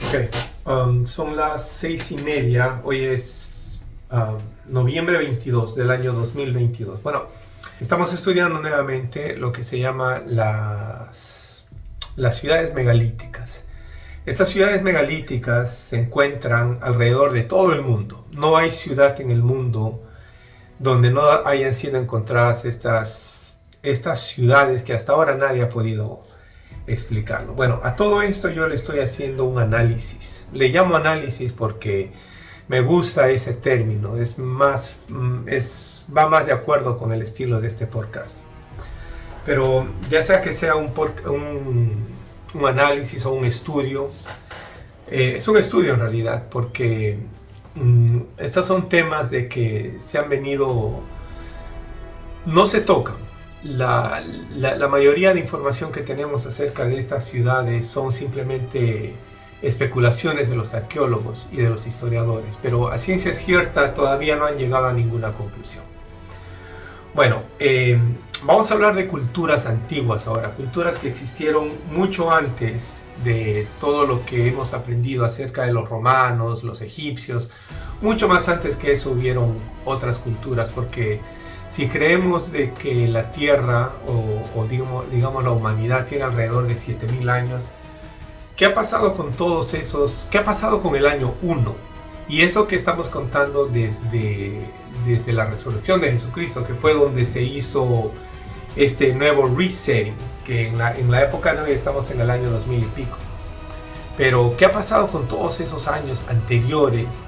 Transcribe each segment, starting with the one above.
Ok, son las 6:30. Hoy es noviembre 22 del año 2022. Bueno, estamos estudiando nuevamente lo que se llama las ciudades megalíticas. Estas ciudades megalíticas se encuentran alrededor de todo el mundo. No hay ciudad en el mundo donde no hayan sido encontradas estas ciudades que hasta ahora nadie ha podido explicarlo. Bueno, a todo esto yo le estoy haciendo un análisis. Le llamo análisis porque me gusta ese término. Va más de acuerdo con el estilo de este podcast. Pero ya sea que sea un análisis o un estudio, es un estudio en realidad, porque estos son temas de que se han venido, no se tocan. La mayoría de información que tenemos acerca de estas ciudades son simplemente especulaciones de los arqueólogos y de los historiadores, pero a ciencia cierta todavía no han llegado a ninguna conclusión. Bueno, vamos a hablar de culturas antiguas ahora, culturas que existieron mucho antes de todo lo que hemos aprendido acerca de los romanos, los egipcios. Mucho más antes que eso hubieron otras culturas, porque si creemos de que la Tierra o digamos la humanidad tiene alrededor de 7000 años, ¿qué ha pasado con todos esos? ¿Qué ha pasado con el año 1? Y eso que estamos contando desde la resurrección de Jesucristo, que fue donde se hizo este nuevo resetting, que en la época de hoy estamos en el año 2000 y pico. Pero ¿qué ha pasado con todos esos años anteriores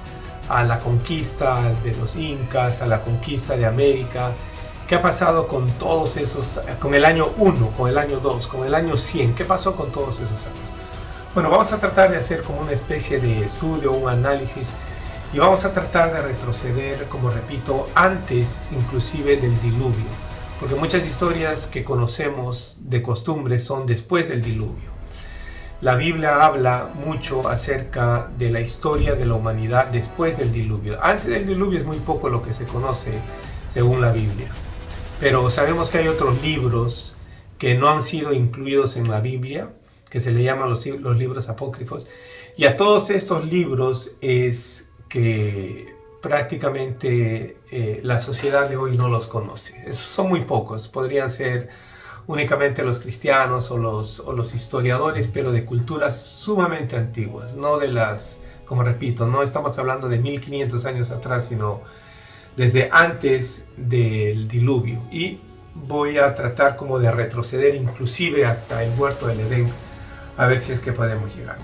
a la conquista de los incas, a la conquista de América? ¿Qué ha pasado con todos esos, con el año 1, con el año 2, con el año 100? ¿Qué pasó con todos esos años? Bueno, vamos a tratar de hacer como una especie de estudio, un análisis, y vamos a tratar de retroceder, como repito, antes inclusive del diluvio, porque muchas historias que conocemos de costumbre son después del diluvio. La Biblia habla mucho acerca de la historia de la humanidad después del diluvio. Antes del diluvio es muy poco lo que se conoce según la Biblia. Pero sabemos que hay otros libros que no han sido incluidos en la Biblia, que se le llaman los libros apócrifos. Y a todos estos libros es que prácticamente la sociedad de hoy no los conoce. Son muy pocos, podrían ser únicamente los cristianos o los historiadores, pero de culturas sumamente antiguas, no de las, como repito, no estamos hablando de 1500 años atrás, sino desde antes del diluvio. Y voy a tratar como de retroceder inclusive hasta el huerto del Edén, a ver si es que podemos llegar.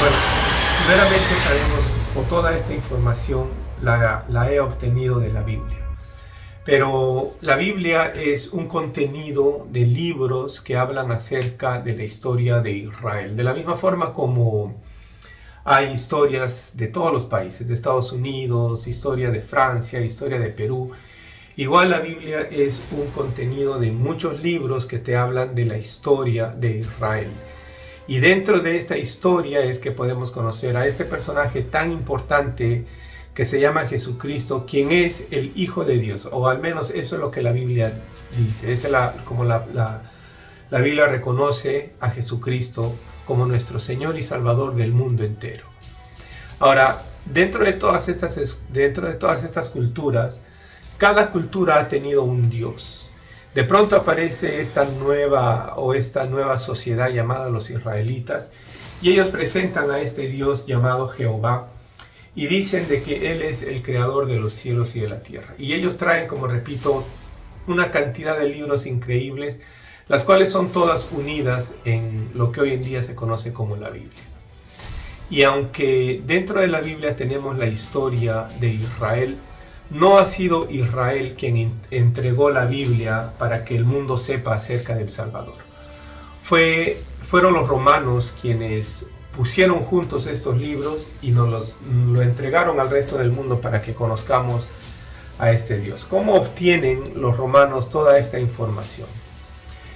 Bueno, primeramente sabemos, o toda esta información la he obtenido de la Biblia. Pero la Biblia es un contenido de libros que hablan acerca de la historia de Israel. De la misma forma como hay historias de todos los países, de Estados Unidos, historia de Francia, historia de Perú. Igual la Biblia es un contenido de muchos libros que te hablan de la historia de Israel. Y dentro de esta historia es que podemos conocer a este personaje tan importante que se llama Jesucristo, quien es el Hijo de Dios, o al menos eso es lo que la Biblia dice. Es como la Biblia reconoce a Jesucristo como nuestro Señor y Salvador del mundo entero. Ahora, dentro de todas estas culturas, cada cultura ha tenido un Dios. De pronto aparece esta nueva sociedad llamada los israelitas, y ellos presentan a este Dios llamado Jehová, y dicen de que Él es el creador de los cielos y de la tierra. Y ellos traen, como repito, una cantidad de libros increíbles, las cuales son todas unidas en lo que hoy en día se conoce como la Biblia. Y aunque dentro de la Biblia tenemos la historia de Israel, no ha sido Israel quien entregó la Biblia para que el mundo sepa acerca del Salvador. Fueron los romanos quienes pusieron juntos estos libros y nos lo entregaron al resto del mundo para que conozcamos a este Dios. ¿Cómo obtienen los romanos toda esta información?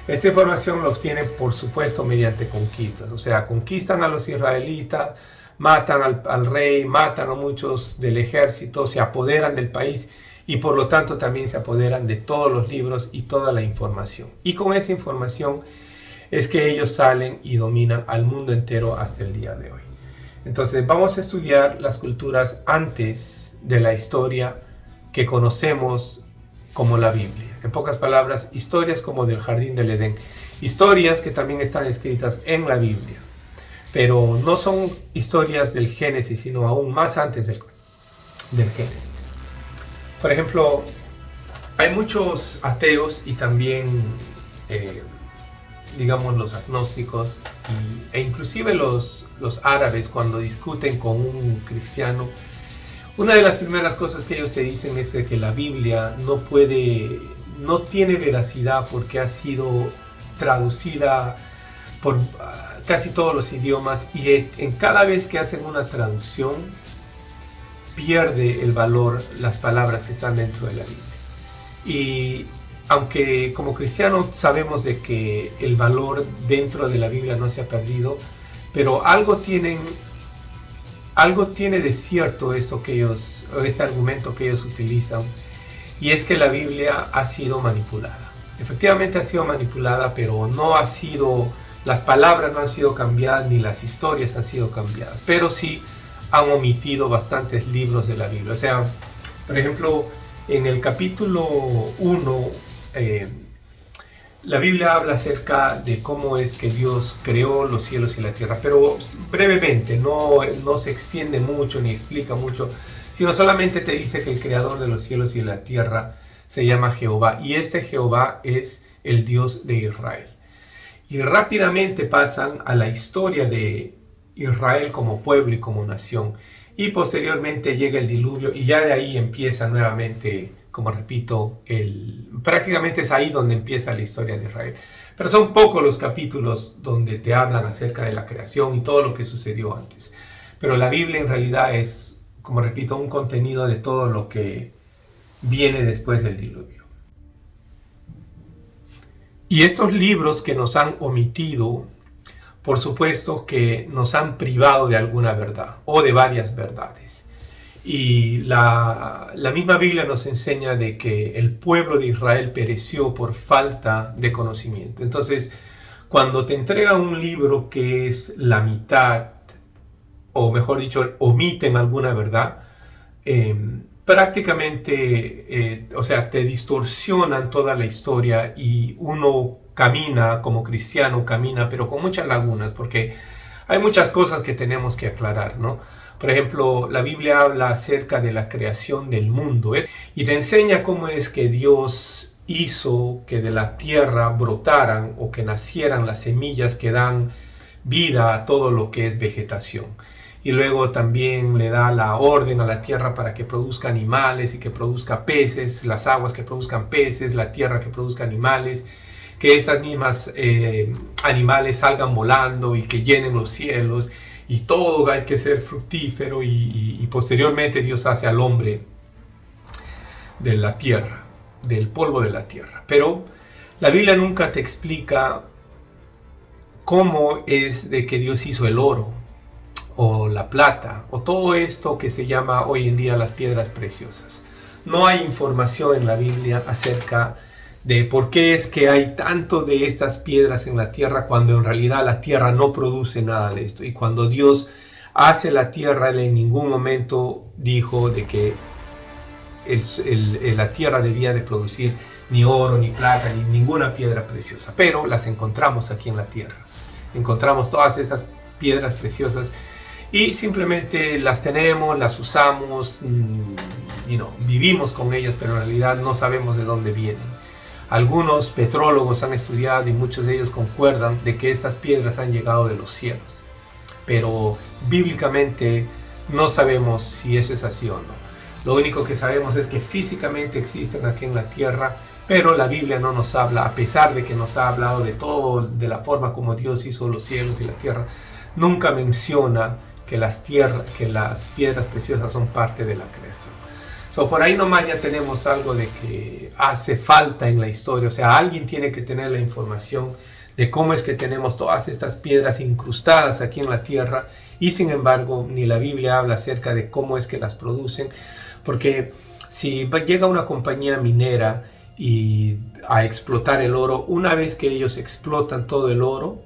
Esta información la obtienen, por supuesto, mediante conquistas. O sea, conquistan a los israelitas, matan al rey, matan a muchos del ejército, se apoderan del país y por lo tanto también se apoderan de todos los libros y toda la información. Y con esa información es que ellos salen y dominan al mundo entero hasta el día de hoy. Entonces vamos a estudiar las culturas antes de la historia que conocemos como la Biblia. En pocas palabras, historias como del Jardín del Edén. Historias que también están escritas en la Biblia. Pero no son historias del Génesis, sino aún más antes del Génesis. Por ejemplo, hay muchos ateos y también digamos los agnósticos e inclusive los árabes cuando discuten con un cristiano, una de las primeras cosas que ellos te dicen es que la Biblia no tiene veracidad porque ha sido traducida por casi todos los idiomas y en cada vez que hacen una traducción pierde el valor las palabras que están dentro de la Biblia. Y aunque como cristianos sabemos de que el valor dentro de la Biblia no se ha perdido, pero algo tiene de cierto este argumento que ellos utilizan, y es que la Biblia ha sido manipulada. Efectivamente ha sido manipulada, pero las palabras no han sido cambiadas, ni las historias han sido cambiadas, pero sí han omitido bastantes libros de la Biblia. O sea, por ejemplo, en el capítulo 1, la Biblia habla acerca de cómo es que Dios creó los cielos y la tierra, pero brevemente, no se extiende mucho ni explica mucho, sino solamente te dice que el creador de los cielos y la tierra se llama Jehová, y este Jehová es el Dios de Israel. Y rápidamente pasan a la historia de Israel como pueblo y como nación, y posteriormente llega el diluvio, y ya de ahí empieza nuevamente, como repito, prácticamente es ahí donde empieza la historia de Israel. Pero son pocos los capítulos donde te hablan acerca de la creación y todo lo que sucedió antes. Pero la Biblia en realidad es, como repito, un contenido de todo lo que viene después del diluvio. Y estos libros que nos han omitido, por supuesto que nos han privado de alguna verdad o de varias verdades. Y la misma Biblia nos enseña de que el pueblo de Israel pereció por falta de conocimiento. Entonces, cuando te entregan un libro que es la mitad, o mejor dicho, omiten alguna verdad, prácticamente, te distorsionan toda la historia y uno camina como cristiano, pero con muchas lagunas, porque hay muchas cosas que tenemos que aclarar, ¿no? Por ejemplo, la Biblia habla acerca de la creación del mundo y te enseña cómo es que Dios hizo que de la tierra brotaran o que nacieran las semillas que dan vida a todo lo que es vegetación. Y luego también le da la orden a la tierra para que produzca animales y que produzca peces, las aguas que produzcan peces, la tierra que produzca animales, que estas mismas animales salgan volando y que llenen los cielos, y todo hay que ser fructífero, y posteriormente Dios hace al hombre de la tierra, del polvo de la tierra. Pero la Biblia nunca te explica cómo es de que Dios hizo el oro, o la plata, o todo esto que se llama hoy en día las piedras preciosas. No hay información en la Biblia acerca de por qué es que hay tanto de estas piedras en la tierra, cuando en realidad la tierra no produce nada de esto. Y cuando Dios hace la tierra, Él en ningún momento dijo de que la tierra debía de producir ni oro, ni plata, ni ninguna piedra preciosa. Pero las encontramos aquí en la tierra. Encontramos todas estas piedras preciosas y simplemente las tenemos, las usamos, vivimos con ellas, pero en realidad no sabemos de dónde vienen. Algunos petrólogos han estudiado y muchos de ellos concuerdan de que estas piedras han llegado de los cielos, pero bíblicamente no sabemos si eso es así o no. Lo único que sabemos es que físicamente existen aquí en la tierra, pero la Biblia no nos habla, a pesar de que nos ha hablado de todo, de la forma como Dios hizo los cielos y la tierra, nunca menciona que las piedras preciosas son parte de la creación. Por ahí nomás ya tenemos algo de que hace falta en la historia. O sea, alguien tiene que tener la información de cómo es que tenemos todas estas piedras incrustadas aquí en la tierra, y sin embargo ni la Biblia habla acerca de cómo es que las producen. Porque si llega una compañía minera a explotar el oro, una vez que ellos explotan todo el oro,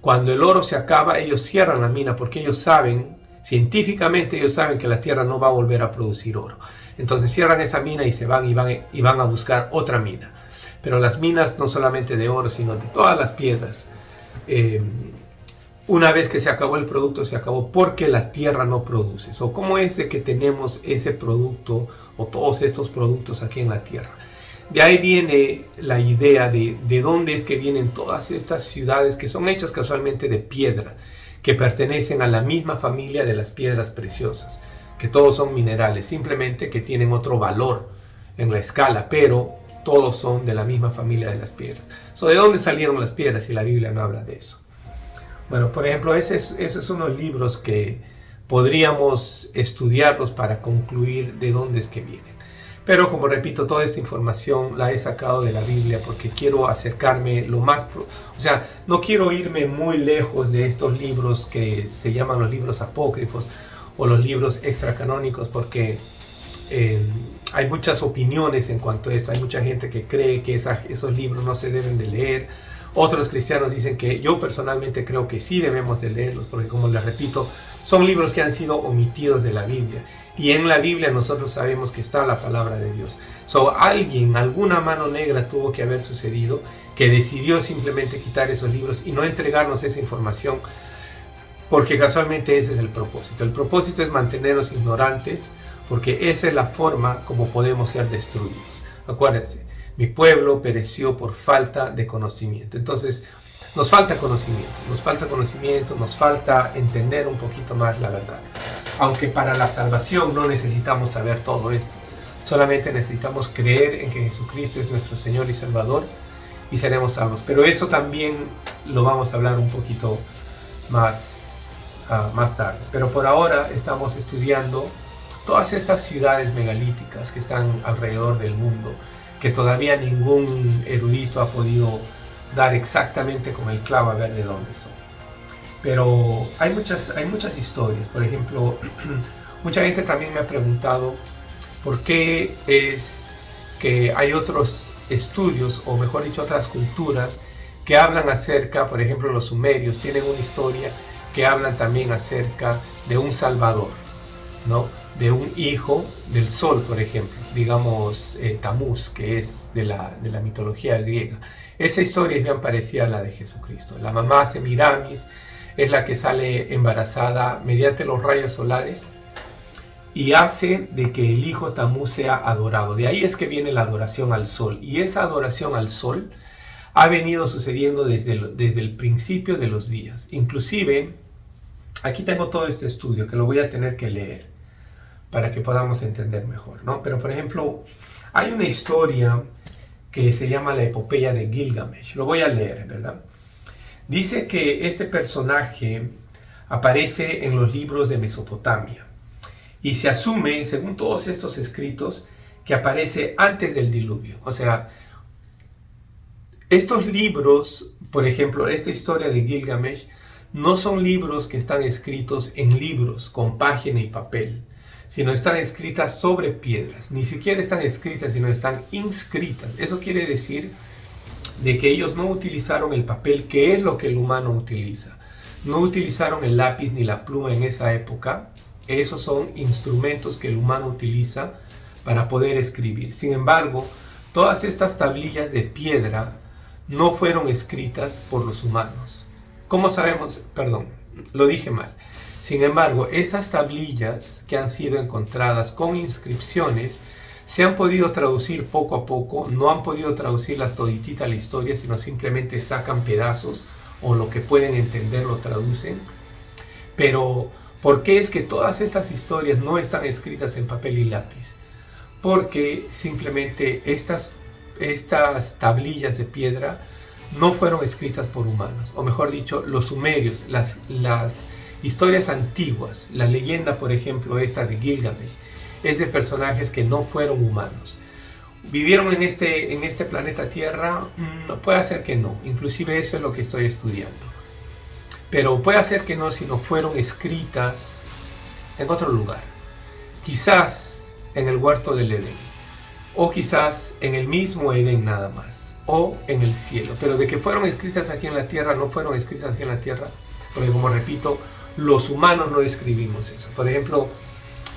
cuando el oro se acaba, ellos cierran la mina, porque ellos saben, científicamente ellos saben que la tierra no va a volver a producir oro. Entonces cierran esa mina y se van a buscar otra mina. Pero las minas no solamente de oro, sino de todas las piedras, una vez que se acabó el producto, se acabó porque la tierra no produce. ¿Cómo es de que tenemos ese producto o todos estos productos aquí en la tierra? De ahí viene la idea de dónde es que vienen todas estas ciudades que son hechas casualmente de piedra, que pertenecen a la misma familia de las piedras preciosas, que todos son minerales, simplemente que tienen otro valor en la escala, pero todos son de la misma familia de las piedras. ¿De dónde salieron las piedras si la Biblia no habla de eso? Bueno, por ejemplo, esos son los libros que podríamos estudiarlos para concluir de dónde es que vienen. Pero como repito, toda esta información la he sacado de la Biblia porque quiero acercarme no quiero irme muy lejos de estos libros que se llaman los libros apócrifos o los libros extracanónicos, porque hay muchas opiniones en cuanto a esto. Hay mucha gente que cree que esos libros no se deben de leer. Otros cristianos dicen que yo personalmente creo que sí debemos de leerlos, porque como les repito, son libros que han sido omitidos de la Biblia. Y en la Biblia nosotros sabemos que está la palabra de Dios. Alguna mano negra tuvo que haber sucedido, que decidió simplemente quitar esos libros y no entregarnos esa información, porque casualmente ese es el propósito. El propósito es mantenernos ignorantes, porque esa es la forma como podemos ser destruidos. Acuérdense, mi pueblo pereció por falta de conocimiento. Entonces, nos falta conocimiento, nos falta entender un poquito más la verdad. Aunque para la salvación no necesitamos saber todo esto. Solamente necesitamos creer en que Jesucristo es nuestro Señor y Salvador y seremos salvos. Pero eso también lo vamos a hablar un poquito más tarde. Pero por ahora estamos estudiando todas estas ciudades megalíticas que están alrededor del mundo, que todavía ningún erudito ha podido dar exactamente con el clavo a ver de dónde son. Pero hay muchas historias. Por ejemplo, mucha gente también me ha preguntado por qué es que hay otros estudios, o mejor dicho, otras culturas que hablan acerca, por ejemplo, los sumerios tienen una historia que hablan también acerca de un salvador, ¿no? De un hijo del sol, por ejemplo, digamos Tamuz, que es de la mitología griega. Esa historia es bien parecida a la de Jesucristo. La mamá Semiramis es la que sale embarazada mediante los rayos solares y hace de que el hijo Tamuz sea adorado. De ahí es que viene la adoración al sol. Y esa adoración al sol ha venido sucediendo desde el principio de los días. Inclusive, aquí tengo todo este estudio que lo voy a tener que leer para que podamos entender mejor, ¿no? Pero, por ejemplo, hay una historia que se llama la epopeya de Gilgamesh. Lo voy a leer, ¿verdad? Dice que este personaje aparece en los libros de Mesopotamia y se asume, según todos estos escritos, que aparece antes del diluvio. O sea, estos libros, por ejemplo, esta historia de Gilgamesh, no son libros que están escritos en libros con página y papel, sino están escritas sobre piedras. Ni siquiera están escritas, sino están inscritas. Eso quiere decir de que ellos no utilizaron el papel, que es lo que el humano utiliza. No utilizaron el lápiz ni la pluma en esa época. Esos son instrumentos que el humano utiliza para poder escribir. Sin embargo, todas estas tablillas de piedra no fueron escritas por los humanos. ¿Cómo sabemos? Perdón, lo dije mal. Sin embargo, esas tablillas que han sido encontradas con inscripciones se han podido traducir poco a poco. No han podido traducirlas toditita la historia, sino simplemente sacan pedazos o lo que pueden entender lo traducen. Pero, ¿por qué es que todas estas historias no están escritas en papel y lápiz? Porque simplemente estas tablillas de piedra no fueron escritas por humanos, o mejor dicho, los sumerios, las historias antiguas, la leyenda, por ejemplo, esta de Gilgamesh, es de personajes que no fueron humanos. ¿Vivieron en este planeta Tierra? Puede ser que no, inclusive eso es lo que estoy estudiando. Pero puede ser que no, si no fueron escritas en otro lugar. Quizás en el huerto del Edén, o quizás en el mismo Edén nada más, o en el cielo. Pero de que fueron escritas aquí en la tierra, no fueron escritas aquí en la tierra, porque como repito, los humanos no escribimos eso. Por ejemplo,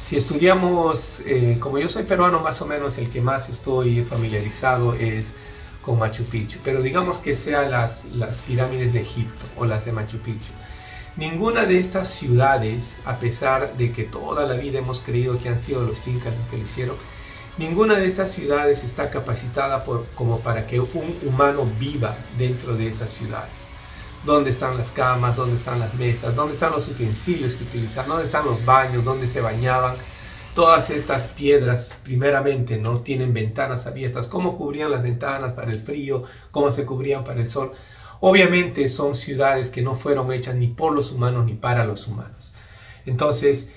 si estudiamos, como yo soy peruano, más o menos el que más estoy familiarizado es con Machu Picchu, pero digamos que sean las pirámides de Egipto o las de Machu Picchu. Ninguna de estas ciudades, a pesar de que toda la vida hemos creído que han sido los incas los que lo hicieron, ninguna de estas ciudades está capacitada como para que un humano viva dentro de esas ciudades. ¿Dónde están las camas? ¿Dónde están las mesas? ¿Dónde están los utensilios que utilizaban? ¿Dónde están los baños? ¿Dónde se bañaban? Todas estas piedras, primeramente, no tienen ventanas abiertas. ¿Cómo cubrían las ventanas para el frío? ¿Cómo se cubrían para el sol? Obviamente son ciudades que no fueron hechas ni por los humanos ni para los humanos. Entonces,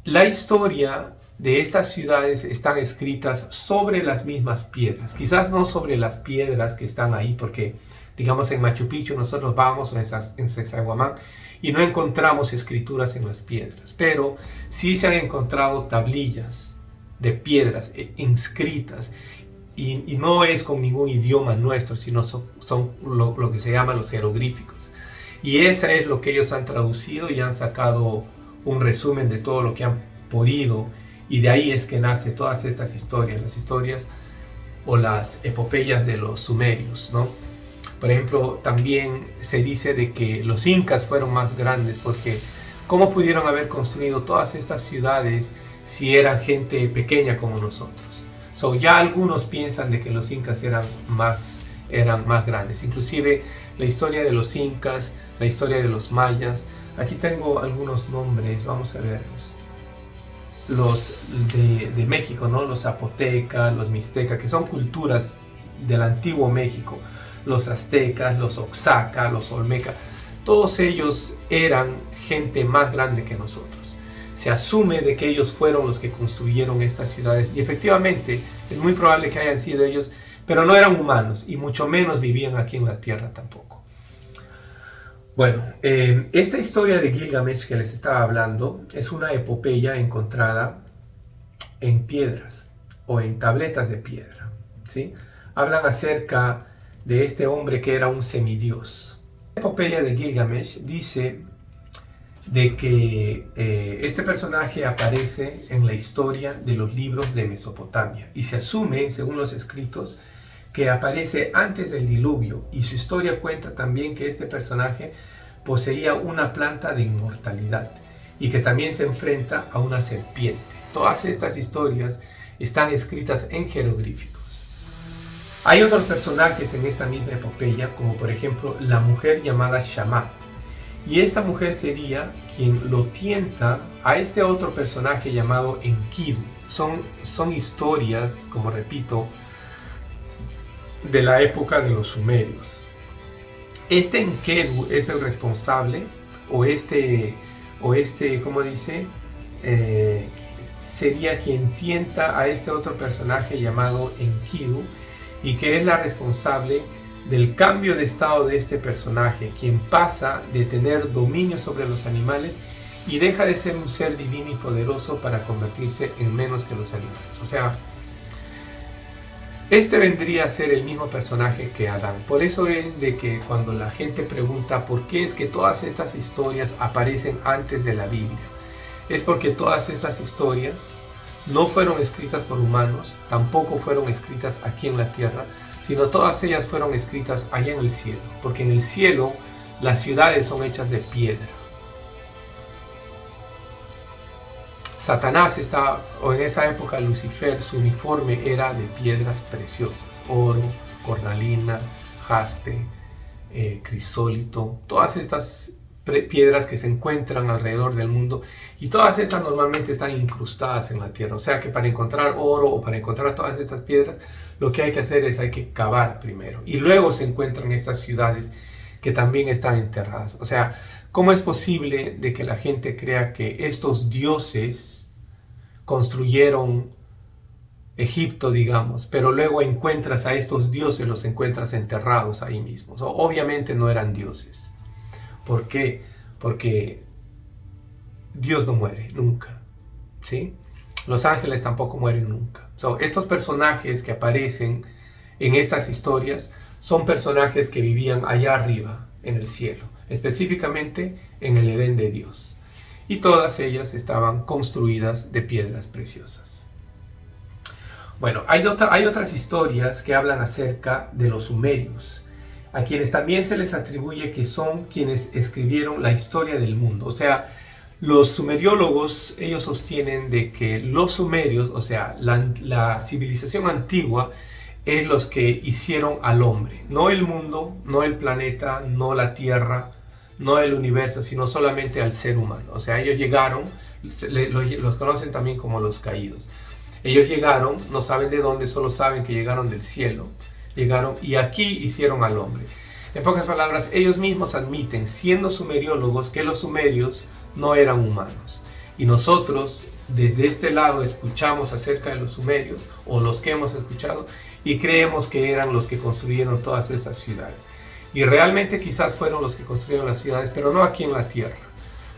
la historia de estas ciudades están escritas sobre las mismas piedras. Quizás no sobre las piedras que están ahí, porque digamos en Machu Picchu nosotros vamos en Sacsayhuamán y no encontramos escrituras en las piedras, pero sí se han encontrado tablillas de piedras inscritas y no es con ningún idioma nuestro, sino son lo que se llama los jeroglíficos. Y esa es lo que ellos han traducido y han sacado un resumen de todo lo que han podido, y de ahí es que nace todas estas historias, las historias o las epopeyas de los sumerios, ¿no? Por ejemplo, también se dice de que los incas fueron más grandes, porque ¿cómo pudieron haber construido todas estas ciudades si eran gente pequeña como nosotros? Ya algunos piensan de que los incas eran más grandes. Inclusive la historia de los incas, la historia de los mayas. Aquí tengo algunos nombres, vamos a verlos. Los de México, ¿no? Los zapotecas, los mixtecas, que son culturas del antiguo México. Los aztecas, los oaxaca, los olmeca, todos ellos eran gente más grande que nosotros. Se asume de que ellos fueron los que construyeron estas ciudades, y efectivamente es muy probable que hayan sido ellos, pero no eran humanos y mucho menos vivían aquí en la tierra tampoco. Bueno, esta historia de Gilgamesh que les estaba hablando es una epopeya encontrada en piedras o en tabletas de piedra, ¿sí? Hablan acerca de este hombre que era un semidios. La epopeya de Gilgamesh dice de que este personaje aparece en la historia de los libros de Mesopotamia y se asume, según los escritos, que aparece antes del diluvio, y su historia cuenta también que este personaje poseía una planta de inmortalidad y que también se enfrenta a una serpiente. Todas estas historias están escritas en jeroglíficos. Hay otros personajes en esta misma epopeya, como por ejemplo la mujer llamada Shamat. Y esta mujer sería quien lo tienta a este otro personaje llamado Enkidu. Son historias, como repito, de la época de los sumerios. Este Enkidu es el responsable, ¿cómo dice? Sería quien tienta a este otro personaje llamado Enkidu, y que es la responsable del cambio de estado de este personaje, quien pasa de tener dominio sobre los animales y deja de ser un ser divino y poderoso para convertirse en menos que los animales. O sea, este vendría a ser el mismo personaje que Adán. Por eso es de que cuando la gente pregunta por qué es que todas estas historias aparecen antes de la Biblia, es porque todas estas historias no fueron escritas por humanos, tampoco fueron escritas aquí en la tierra, sino todas ellas fueron escritas allá en el cielo, porque en el cielo las ciudades son hechas de piedra. Satanás o en esa época Lucifer, su uniforme era de piedras preciosas, oro, cornalina, jaspe, crisólito, todas estas piedras que se encuentran alrededor del mundo, y todas estas normalmente están incrustadas en la tierra. O sea que para encontrar oro o para encontrar todas estas piedras, lo que hay que hacer es hay que cavar primero, y luego se encuentran estas ciudades que también están enterradas. O sea, ¿cómo es posible de que la gente crea que estos dioses construyeron Egipto, digamos, pero luego encuentras a estos dioses, los encuentras enterrados ahí mismos? Obviamente no eran dioses. ¿Por qué? Porque Dios no muere nunca, ¿sí? Los ángeles tampoco mueren nunca. Estos personajes que aparecen en estas historias son personajes que vivían allá arriba, en el cielo, específicamente en el Edén de Dios. Y todas ellas estaban construidas de piedras preciosas. Bueno, hay otras historias que hablan acerca de los sumerios, a quienes también se les atribuye que son quienes escribieron la historia del mundo. O sea, los sumeriólogos, ellos sostienen de que los sumerios, o sea, la civilización antigua, es los que hicieron al hombre. No el mundo, no el planeta, no la tierra, no el universo, sino solamente al ser humano. O sea, ellos llegaron, los conocen también como los caídos. Ellos llegaron, no saben de dónde, solo saben que llegaron del cielo. Llegaron y aquí hicieron al hombre. En pocas palabras, ellos mismos admiten, siendo sumeriólogos, que los sumerios no eran humanos. Y nosotros, desde este lado, escuchamos acerca de los sumerios, o los que hemos escuchado, y creemos que eran los que construyeron todas estas ciudades. Y realmente quizás fueron los que construyeron las ciudades, pero no aquí en la tierra,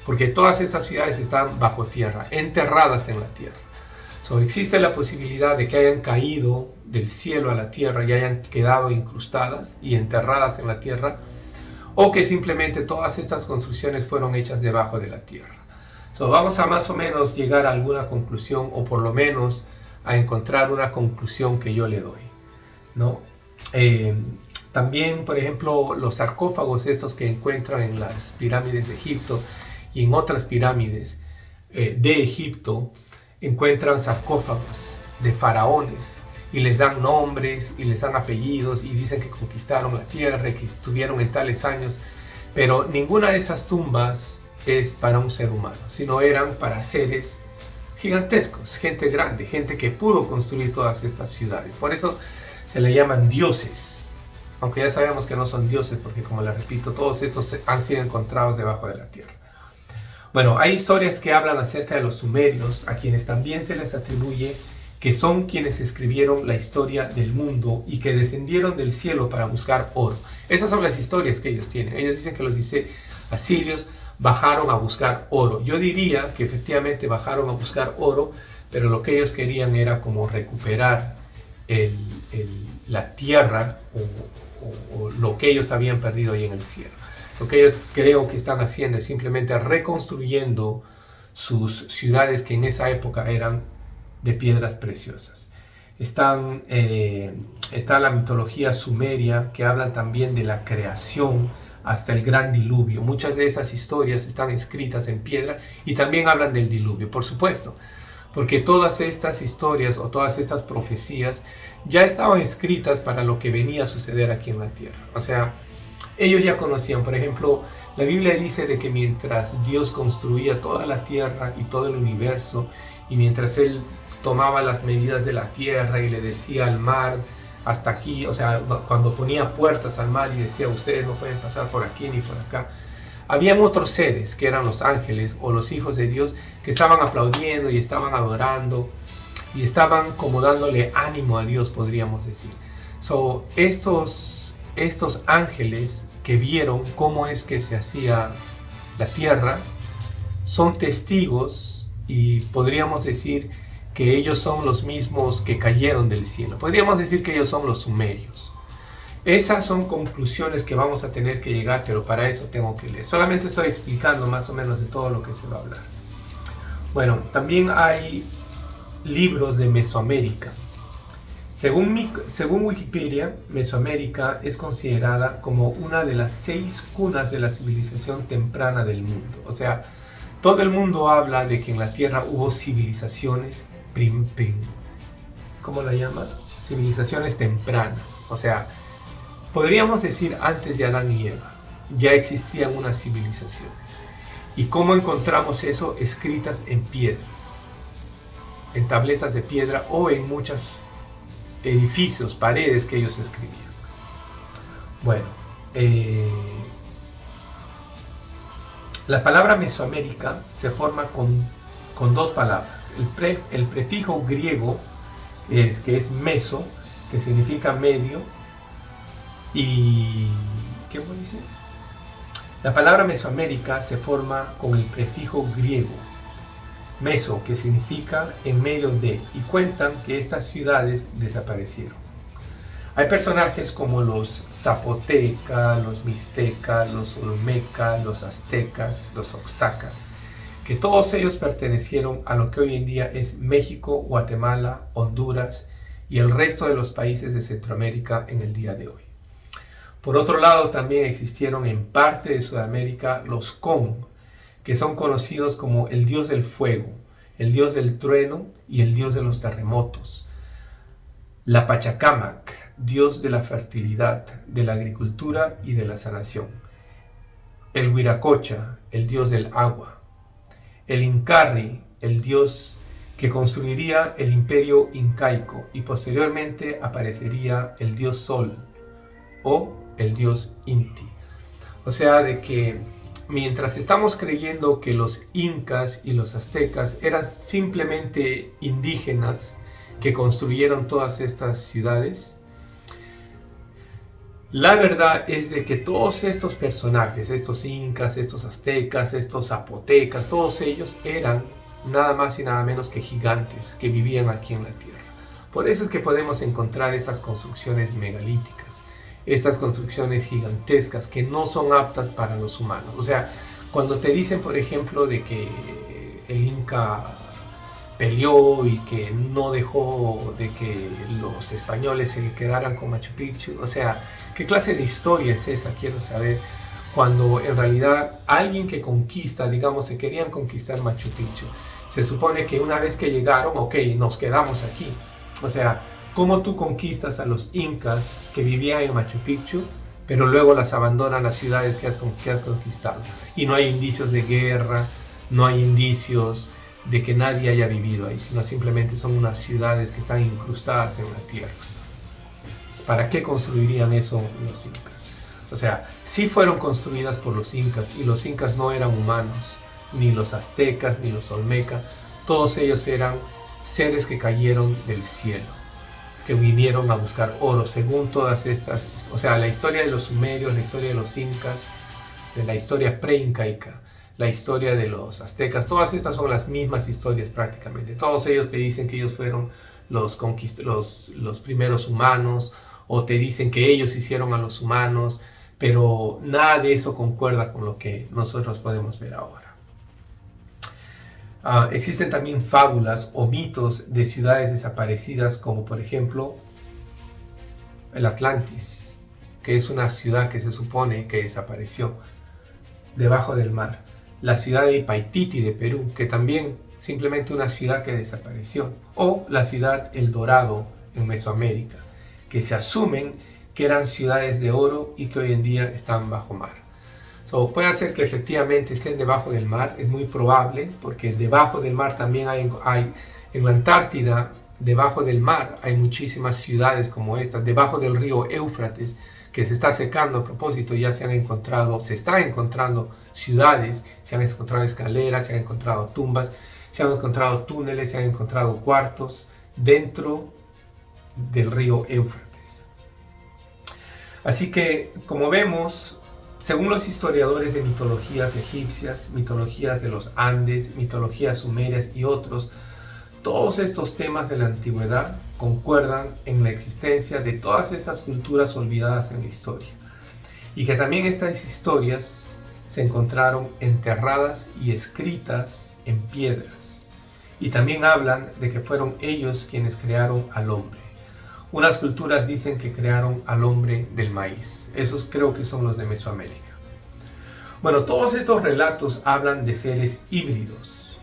porque todas estas ciudades están bajo tierra, enterradas en la tierra. Existe la posibilidad de que hayan caído del cielo a la tierra y hayan quedado incrustadas y enterradas en la tierra, o que simplemente todas estas construcciones fueron hechas debajo de la tierra. Vamos a más o menos llegar a alguna conclusión, o por lo menos a encontrar una conclusión que yo le doy, ¿no? También, por ejemplo, los sarcófagos estos que encuentran en las pirámides de Egipto y en otras pirámides de Egipto, encuentran sarcófagos de faraones y les dan nombres y les dan apellidos y dicen que conquistaron la tierra y que estuvieron en tales años, pero ninguna de esas tumbas es para un ser humano, sino eran para seres gigantescos, gente grande, gente que pudo construir todas estas ciudades. Por eso se le llaman dioses, aunque ya sabemos que no son dioses, porque como les repito, todos estos han sido encontrados debajo de la tierra. Bueno, hay historias que hablan acerca de los sumerios, a quienes también se les atribuye que son quienes escribieron la historia del mundo y que descendieron del cielo para buscar oro. Esas son las historias que ellos tienen. Ellos dicen que los asirios bajaron a buscar oro. Yo diría que efectivamente bajaron a buscar oro, pero lo que ellos querían era como recuperar la tierra o lo que ellos habían perdido ahí en el cielo. Lo que ellos creo que están haciendo es simplemente reconstruyendo sus ciudades que en esa época eran de piedras preciosas. Está la mitología sumeria, que habla también de la creación hasta el gran diluvio. Muchas de esas historias están escritas en piedra y también hablan del diluvio, por supuesto, porque todas estas historias o todas estas profecías ya estaban escritas para lo que venía a suceder aquí en la tierra. O sea, ellos ya conocían, por ejemplo, la Biblia dice de que mientras Dios construía toda la tierra y todo el universo, y mientras Él tomaba las medidas de la tierra y le decía al mar, hasta aquí, o sea, cuando ponía puertas al mar y decía, ustedes no pueden pasar por aquí ni por acá, habían otros seres que eran los ángeles o los hijos de Dios que estaban aplaudiendo y estaban adorando y estaban como dándole ánimo a Dios, podríamos decir. Estos ángeles que vieron cómo es que se hacía la tierra son testigos, y podríamos decir que ellos son los mismos que cayeron del cielo. Podríamos decir que ellos son los sumerios. Esas son conclusiones que vamos a tener que llegar, pero para eso tengo que leer. Solamente estoy explicando más o menos de todo lo que se va a hablar. Bueno, también hay libros de Mesoamérica. Según Wikipedia, Mesoamérica es considerada como una de las 6 cunas de la civilización temprana del mundo. O sea, todo el mundo habla de que en la Tierra hubo civilizaciones ¿cómo la llaman? Civilizaciones tempranas. O sea, podríamos decir antes de Adán y Eva ya existían unas civilizaciones. ¿Y cómo encontramos eso? Escritas en piedras, en tabletas de piedra o en muchos edificios, paredes que ellos escribían. Bueno, la palabra Mesoamérica se forma con 2 palabras. El prefijo griego, que es meso, que significa medio, y ¿qué me dice? La palabra Mesoamérica se forma con el prefijo griego meso, que significa en medio de, y cuentan que estas ciudades desaparecieron. Hay personajes como los zapotecas, los mixtecas, los olmecas, los aztecas, los oaxaca, que todos ellos pertenecieron a lo que hoy en día es México, Guatemala, Honduras y el resto de los países de Centroamérica en el día de hoy. Por otro lado, también existieron en parte de Sudamérica los Con, que son conocidos como el dios del fuego, el dios del trueno y el dios de los terremotos. La Pachacamac, dios de la fertilidad, de la agricultura y de la sanación. El Huiracocha, el dios del agua. El Incarri, el dios que construiría el imperio incaico, y posteriormente aparecería el dios Sol o el dios Inti. O sea, de que mientras estamos creyendo que los incas y los aztecas eran simplemente indígenas que construyeron todas estas ciudades, la verdad es de que todos estos personajes, estos incas, estos aztecas, estos zapotecas, todos ellos eran nada más y nada menos que gigantes que vivían aquí en la tierra. Por eso es que podemos encontrar esas construcciones megalíticas, estas construcciones gigantescas que no son aptas para los humanos. O sea, cuando te dicen, por ejemplo, de que el Inca peleó y que no dejó de que los españoles se quedaran con Machu Picchu, o sea, ¿qué clase de historia es esa? Quiero saber. Cuando en realidad alguien que conquista, digamos, se querían conquistar Machu Picchu, se supone que una vez que llegaron, ok, nos quedamos aquí. O sea, ¿cómo tú conquistas a los incas que vivían en Machu Picchu, pero luego las abandonan las ciudades que has conquistado? Y no hay indicios de guerra, no hay indicios de que nadie haya vivido ahí, sino simplemente son unas ciudades que están incrustadas en la tierra. ¿Para qué construirían eso los incas? O sea, sí fueron construidas por los incas, y los incas no eran humanos, ni los aztecas, ni los olmecas. Todos ellos eran seres que cayeron del cielo, que vinieron a buscar oro, según todas estas, o sea, la historia de los sumerios, la historia de los incas, de la historia pre-incaica, la historia de los aztecas, todas estas son las mismas historias prácticamente. Todos ellos te dicen que ellos fueron los primeros humanos, o te dicen que ellos hicieron a los humanos, pero nada de eso concuerda con lo que nosotros podemos ver ahora. Existen también fábulas o mitos de ciudades desaparecidas, como por ejemplo el Atlantis, que es una ciudad que se supone que desapareció debajo del mar. La ciudad de Ipaititi de Perú, que también simplemente una ciudad que desapareció, o la ciudad El Dorado en Mesoamérica, que se asumen que eran ciudades de oro y que hoy en día están bajo mar. Puede ser que efectivamente estén debajo del mar, es muy probable, porque debajo del mar también hay en la Antártida, debajo del mar hay muchísimas ciudades como estas, debajo del río Éufrates, que se está secando a propósito, ya se están encontrando ciudades, se han encontrado escaleras, se han encontrado tumbas, se han encontrado túneles, se han encontrado cuartos dentro del río Éufrates. Así que, como vemos, según los historiadores de mitologías egipcias, mitologías de los Andes, mitologías sumerias y otros, todos estos temas de la antigüedad concuerdan en la existencia de todas estas culturas olvidadas en la historia, y que también estas historias se encontraron enterradas y escritas en piedras, y también hablan de que fueron ellos quienes crearon al hombre. Unas culturas dicen que crearon al hombre del maíz. Esos creo que son los de Mesoamérica. Bueno, todos estos relatos hablan de seres híbridos,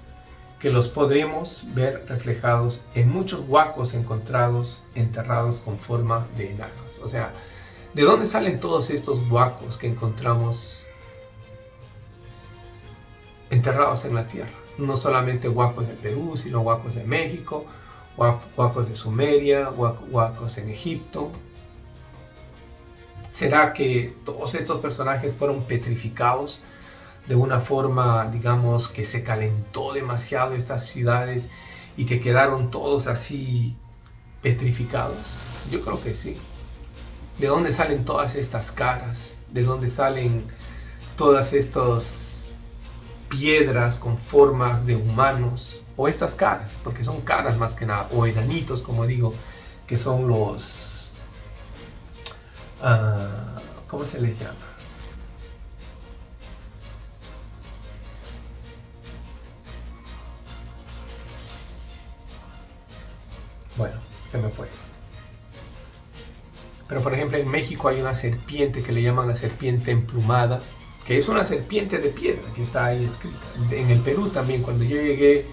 que los podremos ver reflejados en muchos huacos enterrados con forma de enanos. O sea, ¿de dónde salen todos estos huacos que encontramos enterrados en la tierra? No solamente huacos de Perú, sino huacos de México, huacos de Sumeria, huacos en Egipto. ¿Será que todos estos personajes fueron petrificados de una forma, digamos, que se calentó demasiado estas ciudades y que quedaron todos así petrificados? Yo creo que sí. ¿De dónde salen todas estas caras? ¿De dónde salen todas estas piedras con formas de humanos? O estas caras, porque son caras más que nada, o enanitos, como digo, que son los... ¿cómo se les llama? Bueno, se me fue. Pero por ejemplo en México hay una serpiente que le llaman la serpiente emplumada, que es una serpiente de piedra que está ahí escrita. En el Perú también, cuando yo llegué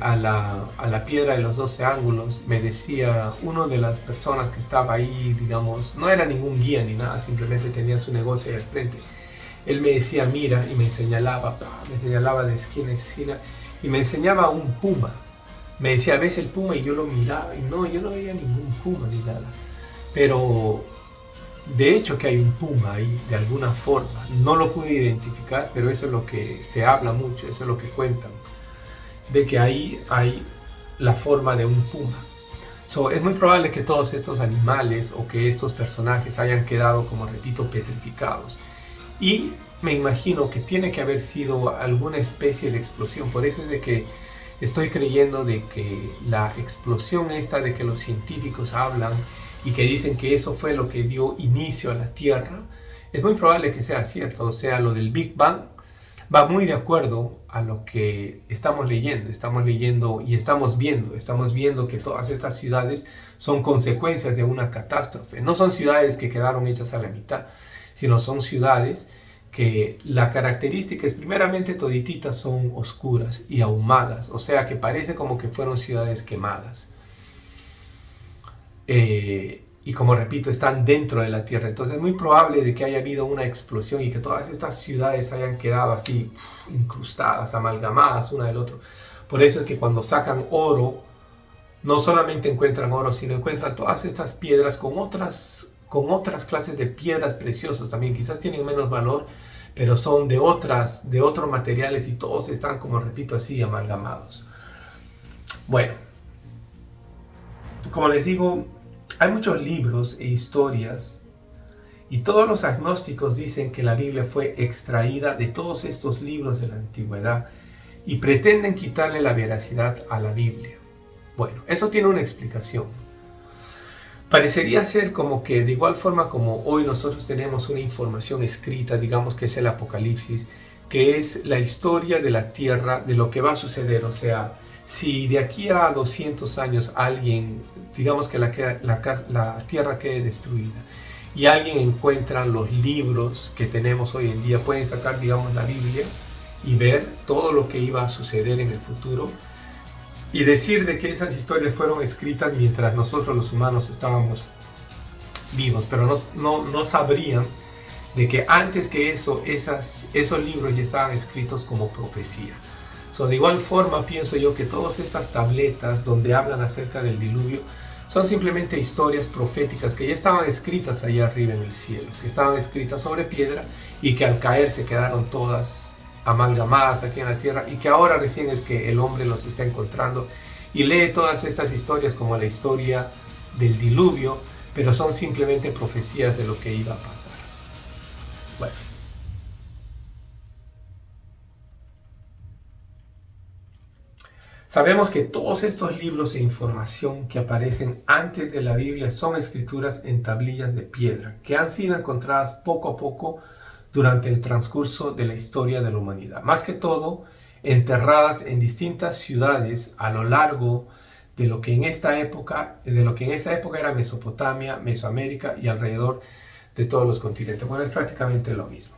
a la piedra de los 12 ángulos, me decía una de las personas que estaba ahí, digamos, no era ningún guía ni nada, simplemente tenía su negocio ahí al frente. Él me decía, mira, y me señalaba de esquina a esquina, y me enseñaba un puma. Me decía, ¿ves el puma? Y yo lo miraba, y no, yo no veía ningún puma ni nada. Pero de hecho que hay un puma ahí, de alguna forma. No lo pude identificar, pero eso es lo que se habla mucho, eso es lo que cuentan, de que ahí hay la forma de un puma. Es muy probable que todos estos animales o que estos personajes hayan quedado, como repito, petrificados. Y me imagino que tiene que haber sido alguna especie de explosión. Por eso es de que estoy creyendo de que la explosión esta de que los científicos hablan y que dicen que eso fue lo que dio inicio a la Tierra, es muy probable que sea cierto. O sea, lo del Big Bang va muy de acuerdo a lo que estamos leyendo y estamos viendo que todas estas ciudades son consecuencias de una catástrofe. No son ciudades que quedaron hechas a la mitad, sino son ciudades que la característica es, primeramente, todititas son oscuras y ahumadas, o sea que parece como que fueron ciudades quemadas. Y como repito, están dentro de la tierra. Entonces es muy probable de que haya habido una explosión y que todas estas ciudades hayan quedado así incrustadas, amalgamadas una del otro. Por eso es que cuando sacan oro, no solamente encuentran oro, sino encuentran todas estas piedras con otras clases de piedras preciosas también. Quizás tienen menos valor, pero son de otros materiales y todos están, como repito, así amalgamados. Bueno, como les digo, hay muchos libros e historias y todos los agnósticos dicen que la Biblia fue extraída de todos estos libros de la antigüedad y pretenden quitarle la veracidad a la Biblia. Bueno, eso tiene una explicación. Parecería ser como que de igual forma como hoy nosotros tenemos una información escrita, digamos que es el Apocalipsis, que es la historia de la tierra, de lo que va a suceder. O sea, si de aquí a 200 años alguien, digamos que la tierra quede destruida y alguien encuentra los libros que tenemos hoy en día, pueden sacar, digamos, la Biblia y ver todo lo que iba a suceder en el futuro y decir de que esas historias fueron escritas mientras nosotros los humanos estábamos vivos, pero no sabrían de que antes que eso, esos libros ya estaban escritos como profecía. De igual forma pienso yo que todas estas tabletas donde hablan acerca del diluvio son simplemente historias proféticas que ya estaban escritas allá arriba en el cielo, que estaban escritas sobre piedra y que al caer se quedaron todas amalgamadas aquí en la tierra y que ahora recién es que el hombre los está encontrando y lee todas estas historias como la historia del diluvio, pero son simplemente profecías de lo que iba a pasar. Bueno. Sabemos que todos estos libros e información que aparecen antes de la Biblia son escrituras en tablillas de piedra, que han sido encontradas poco a poco durante el transcurso de la historia de la humanidad. Más que todo, enterradas en distintas ciudades a lo largo de lo que en esta época era Mesopotamia, Mesoamérica y alrededor de todos los continentes. Bueno, es prácticamente lo mismo.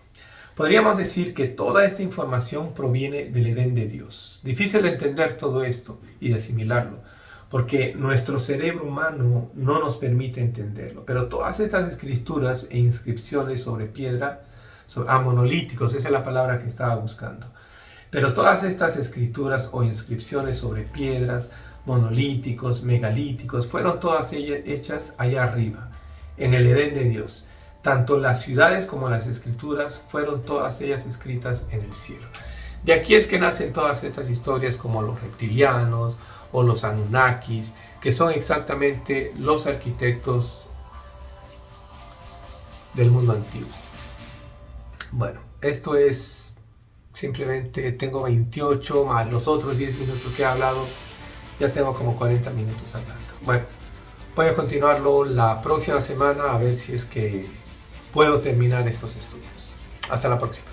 Podríamos decir que toda esta información proviene del Edén de Dios. Difícil de entender todo esto y de asimilarlo, porque nuestro cerebro humano no nos permite entenderlo. Pero todas estas escrituras e inscripciones sobre piedra, monolíticos, esa es la palabra que estaba buscando. Pero todas estas escrituras o inscripciones sobre piedras, monolíticos, megalíticos, fueron todas ellas hechas allá arriba, en el Edén de Dios. Tanto las ciudades como las escrituras fueron todas ellas escritas en el cielo. De aquí es que nacen todas estas historias como los reptilianos o los Anunnakis, que son exactamente los arquitectos del mundo antiguo. Bueno, esto es simplemente, tengo 28 más los otros 10 minutos que he hablado, ya tengo como 40 minutos hablando. Bueno, voy a continuarlo la próxima semana a ver si es que puedo terminar estos estudios. Hasta la próxima.